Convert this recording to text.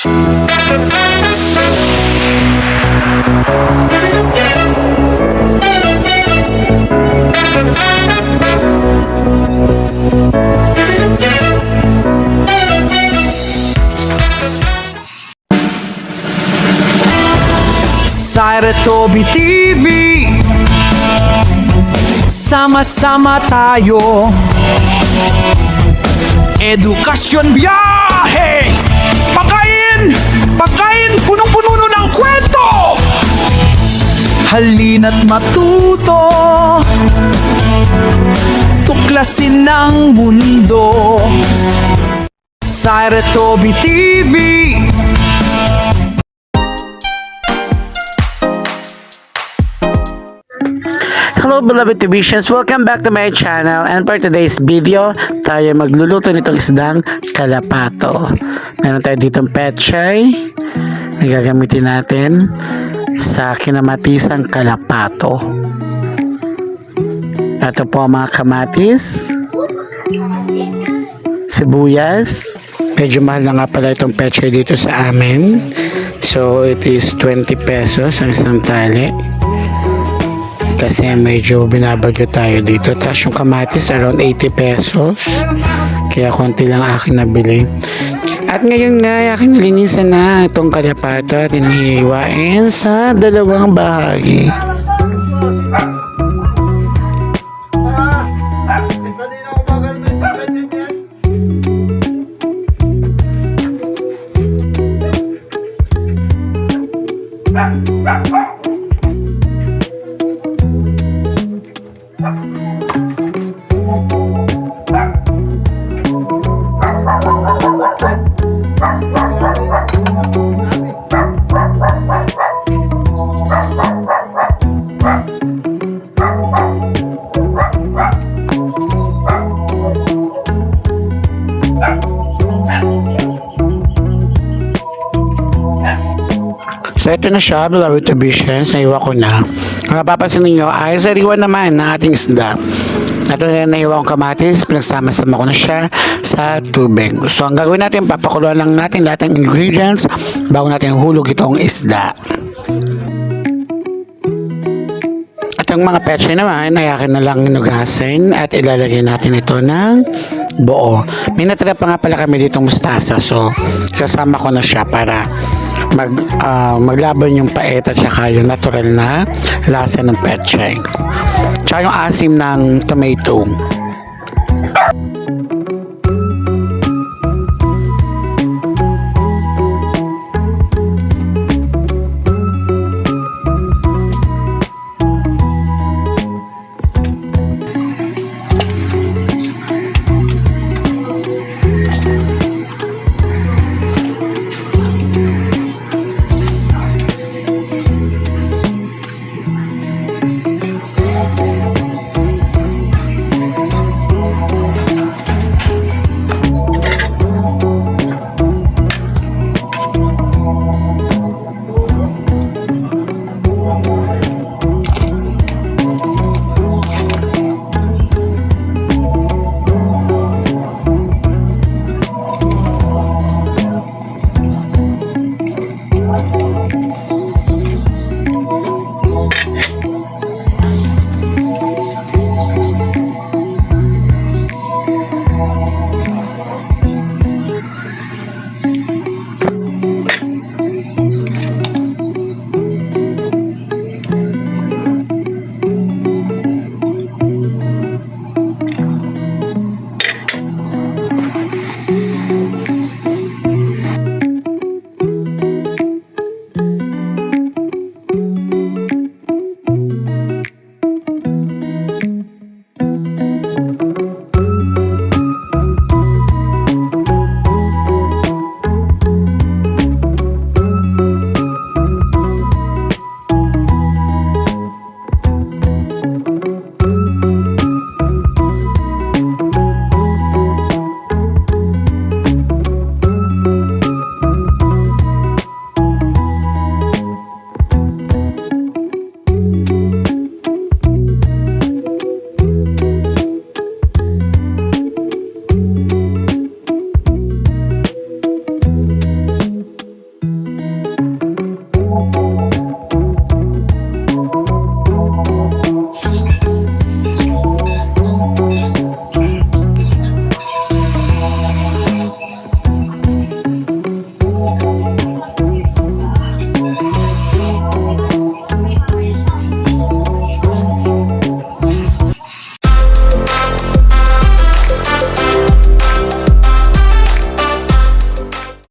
Sa Retobi TV, sama-sama tayo. Edukasyon, biyahe, pagkain, punong-puno ng kwento. Halina't matuto, tuklasin ng mundo. Sa Retobi TV. Hello beloved Tubicians, welcome back to my channel, and for today's video, tayo magluluto nitong isdang kalapato. Meron tayo ditong pechay na gagamitin natin sa kinamatisang kalapato. Ito po ang mga kamatis, sibuyas. Medyo mahal na nga pala itong pechay dito sa amin, so it is 20 pesos ang isang tali. Kasi medyo binabagyo tayo dito. Tapos yung kamatis around 80 pesos. Kaya konti lang akin nabili. At ngayon nga aking nilinisan na itong kalapato at hinihiwain sa dalawang bahagi. So ito na siya, beloved Tubicians, naiwa ko na. Ang mapapansin ninyo ay sariwa naman ng ating isda. Ito na naiwa kong kamatis, pinagsama-sama ko na siya sa tubig. So ang gagawin natin, papakuluan lang natin lahat ng ingredients bago natin hulog itong isda. At ang mga pechay naman, ay akin na lang inugasin at ilalagay natin ito ng buo. May natira pa nga pala kami ditong mustasa, so sasama ko na siya para maglaban yung pait at saka yung natural na lasa ng pechay. Tsaka yung asim ng tomato.